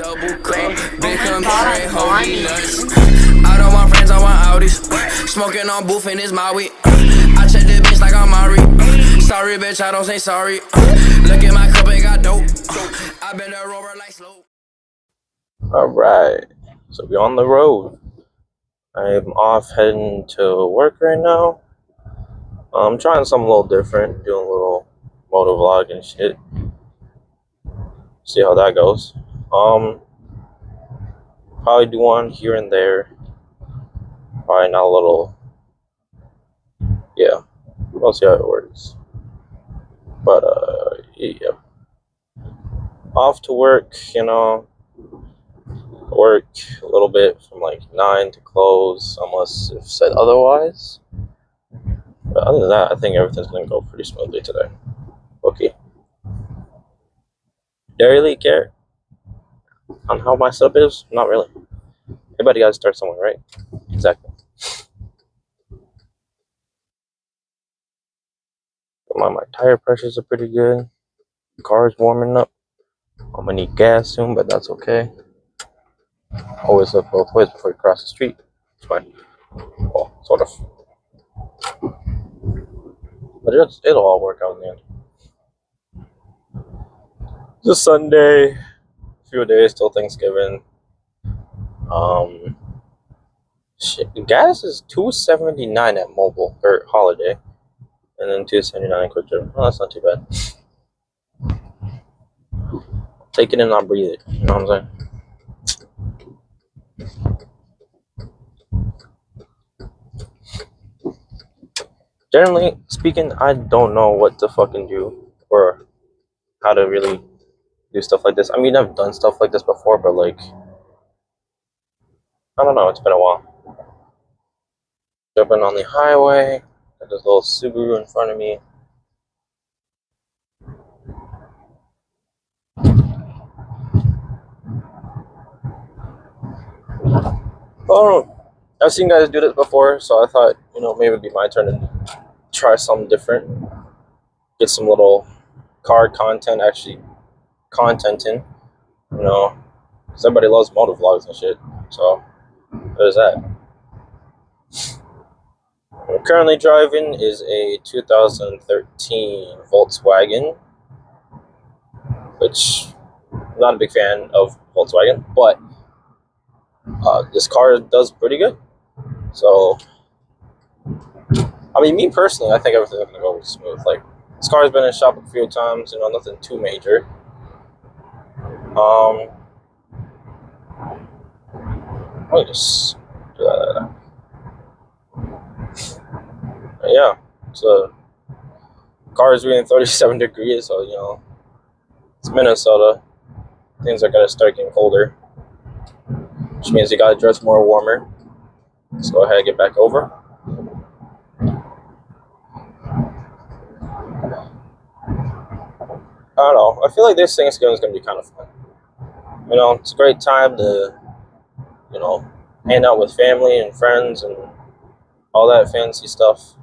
Double cup, big straight, holy nuts. I don't want friends, I want Audis. Smoking on booth and it's my weed. I check the bitch like I'm Mari. Sorry, bitch, I don't say sorry. Look at my cup, it got dope. I been a rover like slow. Alright, so we're on the road. I'm off heading to work right now. I'm trying something a little different, doing a little moto vlog and shit. See how that goes. Probably do one here and there. Probably not a little. Yeah, we'll see how it works. But yeah, off to work. You know, work a little bit from like 9 to close, unless if said otherwise. But other than that, I think everything's gonna go pretty smoothly today. Okay. Do I really care on how my setup is? Not really. Everybody gotta start somewhere, right? Exactly. My tire pressures are pretty good. The car's warming up. I'm gonna need gas soon, but that's okay. Always look both ways before you cross the street. It's fine. Well, sort of. But it'll all work out in the end. It's a Sunday. A few days till Thanksgiving. Shit. Gas is $2.79 at Mobile or Holiday, and then $2.79 at Quick Trip. Well, that's not too bad. Take it and not breathe it. You know what I'm saying? Generally speaking, I don't know what to fucking do or how to really do stuff like this. I mean, I've done stuff like this before, but like, I don't know. It's been a while. Jumping on the highway. Got this little Subaru in front of me. Oh, I've seen guys do this before, so I thought, you know, maybe it'd be my turn to try something different. Get some little car content, actually content in, you know, because everybody loves moto vlogs and shit. So there's that. What I'm currently driving is a 2013 Volkswagen, which I'm not a big fan of Volkswagen, but this car does pretty good. So, I mean, me personally, I think everything's gonna go smooth. Like, this car's been in shop a few times, you know, nothing too major. Let me just do that. Yeah, so car is reading 37 degrees, so you know, it's Minnesota. Things are gonna start getting colder, which means you gotta dress more warmer. Let's go ahead and get back over. I don't know. I feel like this Thanksgiving is gonna be kind of fun. You know, it's a great time to, you know, hang out with family and friends and all that fancy stuff.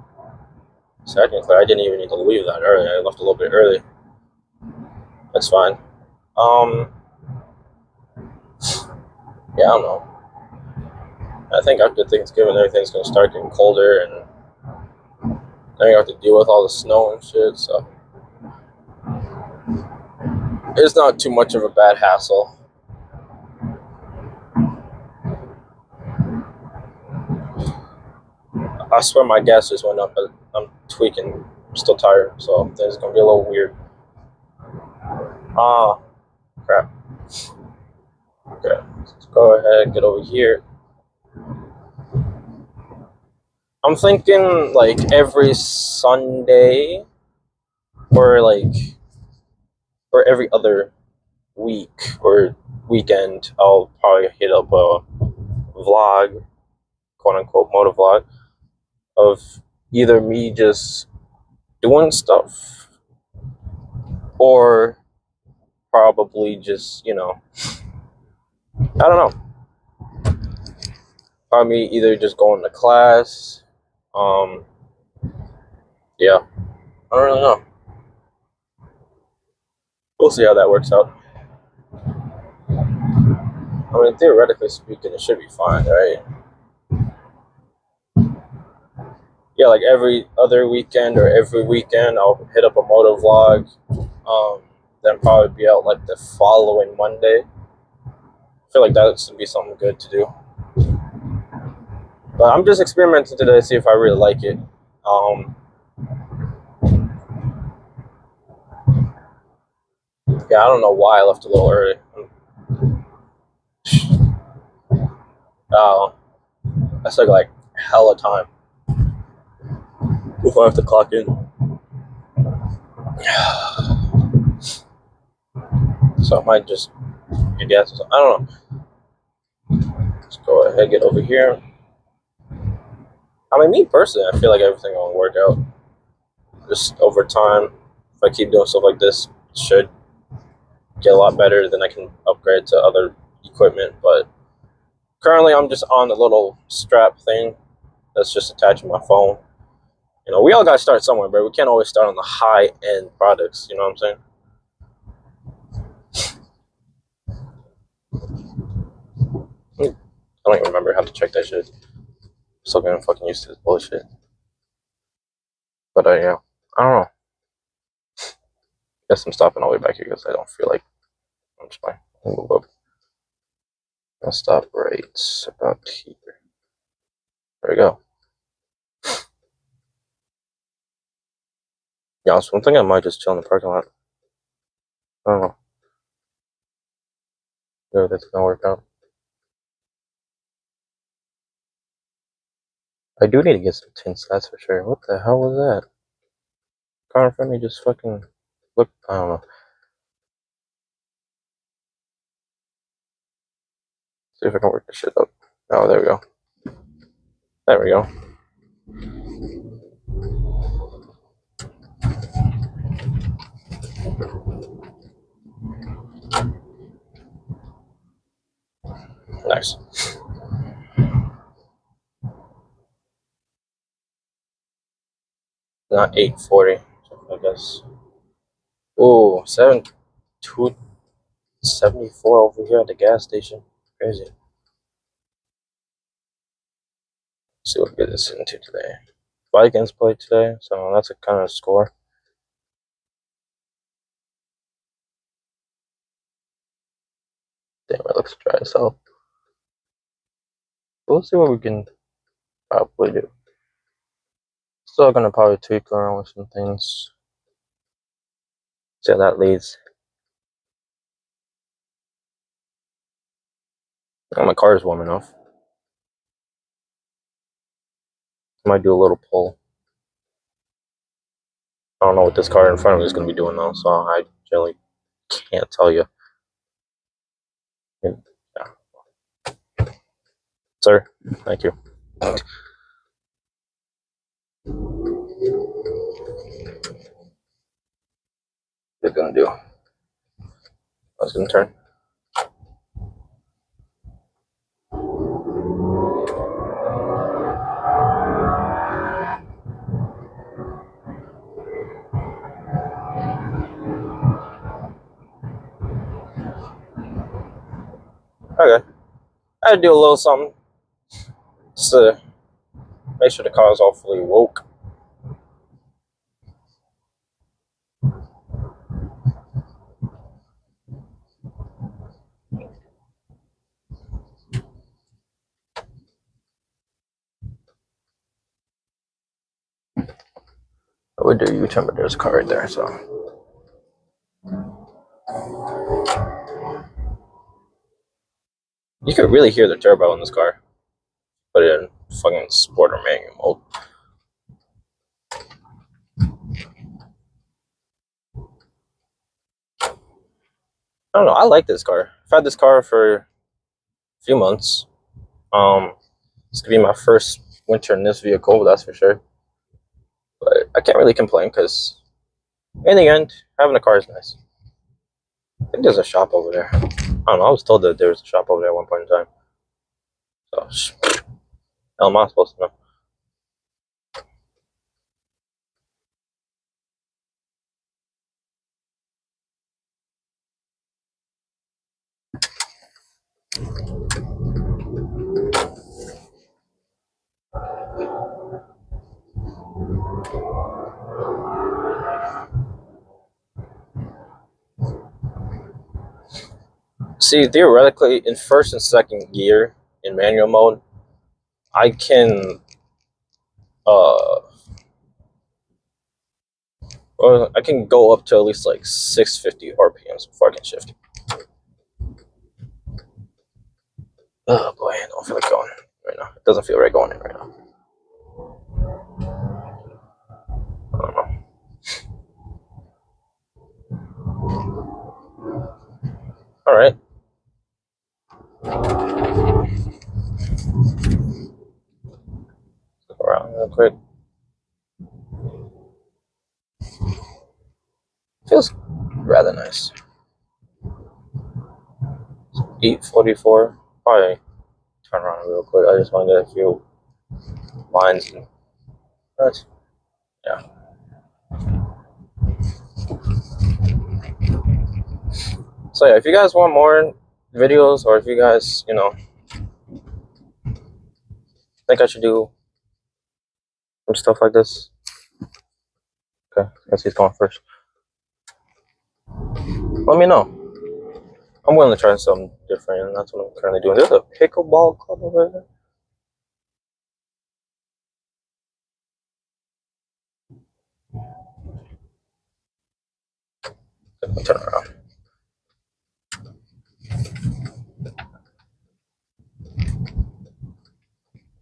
Technically, I didn't even need to leave that early. I left a little bit early. That's fine. Yeah, I don't know. I think after Thanksgiving, everything's gonna start getting colder, and then you have to deal with all the snow and shit. So it's not too much of a bad hassle. I swear my gas just went up, but I'm tweaking. I'm still tired, so things gonna be a little weird. Ah, crap. Okay, let's go ahead and get over here. I'm thinking like every Sunday or every other week or weekend, I'll probably hit up a vlog, quote unquote moto vlog, of either me just doing stuff or probably just, you know, I don't know. Probably either just going to class. Yeah, I don't really know. We'll see how that works out. I mean, theoretically speaking, it should be fine, right? Yeah, like every other weekend or every weekend, I'll hit up a moto vlog. Then probably be out like the following Monday. I feel like that should be something good to do. But I'm just experimenting today to see if I really like it. Yeah, I don't know why I left a little early. Uh, I still got like hella time before I have to clock in. So I might just get gas or something. I don't know. Let's go ahead, get over here. I mean, me personally, I feel like everything will work out. Just over time, if I keep doing stuff like this, it should get a lot better. Then I can upgrade to other equipment. But currently, I'm just on the little strap thing that's just attached to my phone. You know, we all got to start somewhere, but we can't always start on the high-end products. You know what I'm saying? I don't even remember how to check that shit. I'm still getting fucking used to this bullshit. But yeah, I don't know. Guess I'm stopping all the way back here because I don't feel like I'm just fine. I'll move up. I'll stop right about here. There we go. Yeah, so one thing I might just chill in the parking lot. I don't know. Yeah, that's gonna work out. I do need to get some tints, that's for sure. What the hell was that? Car in front of me just fucking look. I don't know. See if I can work this shit up. Oh, there we go. There we go. Nice. Not 840, I guess. Ooh, 274 over here at the gas station. Crazy. Let's see what we get this into today. Vikings played today, so that's a kind of score. Damn, it looks dry as hell. We'll see what we can probably do. Still gonna probably tweak around with some things. See how that leads. Oh, my car is warm enough. Might do a little pull. I don't know what this car in front of me is gonna be doing though, so I generally can't tell you. Yeah. Sir, thank you. It's gonna do. I was gonna turn. Okay. I had to do a little something just to make sure the car is all fully woke. I would do U-turn, but there's a car right there, so. You could really hear the turbo in this car. Put it in fucking sport or manual mode. I don't know. I like this car. I've had this car for a few months. It's gonna be my first winter in this vehicle, that's for sure. But I can't really complain because, in the end, having a car is nice. I think there's a shop over there. I don't know. I was told that there was a shop over there at one point in time. So, how am I supposed to know? See, theoretically, in first and second gear in manual mode, I can or I can go up to at least like 650 RPMs before I can shift. Oh boy, I don't feel like going right now. It doesn't feel right going in right now. I don't know. All right. Look around real quick. Feels rather nice. 844. Probably turn around real quick. I just want to get a few lines. And that's, yeah. So yeah, if you guys want more videos, or if you guys, you know, think I should do some stuff like this. Okay, I guess he's going first. Let me know. I'm willing to try something different, and that's what I'm currently doing. There's a pickleball club over there. I'll turn around.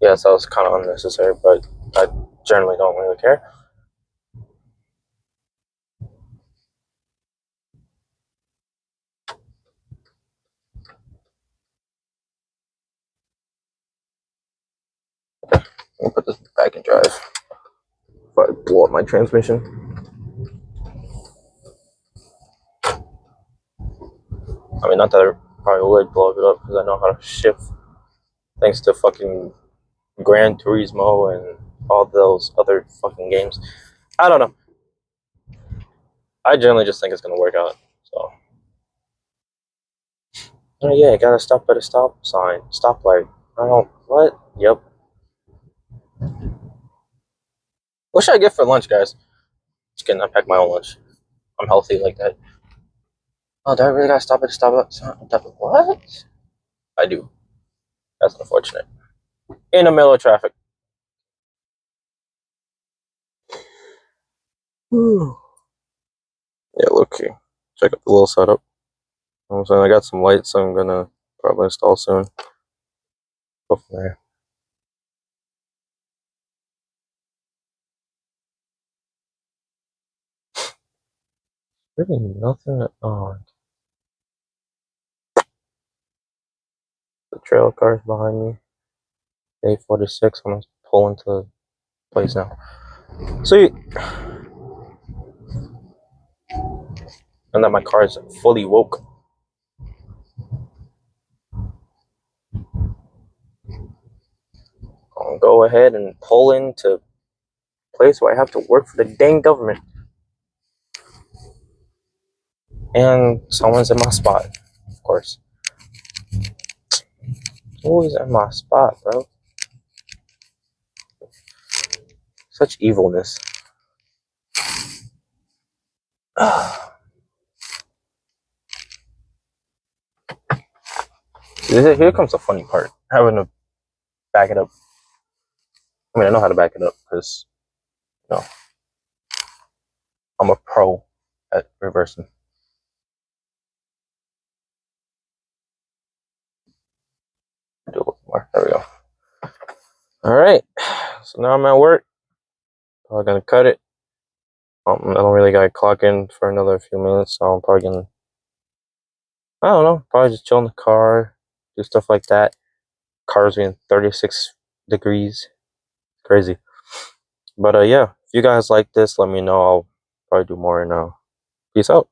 Yes, that was kind of unnecessary, but I generally don't really care. I'll put this back in drive if I blow up my transmission. I mean, not that I probably would blow it up because I know how to shift thanks to fucking Gran Turismo and all those other fucking games. I don't know. I generally just think it's gonna work out. So, oh yeah, I gotta stop at a stop sign, stoplight. I don't. What? Yep. What should I get for lunch, guys? Just kidding. I pack my own lunch. I'm healthy like that. Oh, do I really gotta stop at a stop sign? What? I do. That's unfortunate. In the middle of traffic. Yeah, look here. Check out the little setup. You know what I'm saying? I got some lights I'm gonna probably install soon. Go from there. Really nothing at all. The trail cars behind me. A46. I'm gonna pull into place now. See, and that my car is fully woke. I'll go ahead and pull into a place where I have to work for the dang government. And someone's in my spot, of course. Always in my spot, bro. Such evilness. Here comes the funny part. Having to back it up. I mean, I know how to back it up because, you know, I'm a pro at reversing. Do a little more. There we go. All right. So now I'm at work. I'm gonna cut it. I don't really gotta clock in for another few minutes, so I'm probably gonna, I don't know, probably just chill in the car, do stuff like that. Car's being 36 degrees. Crazy. But yeah, if you guys like this, let me know. I'll probably do more, and peace out.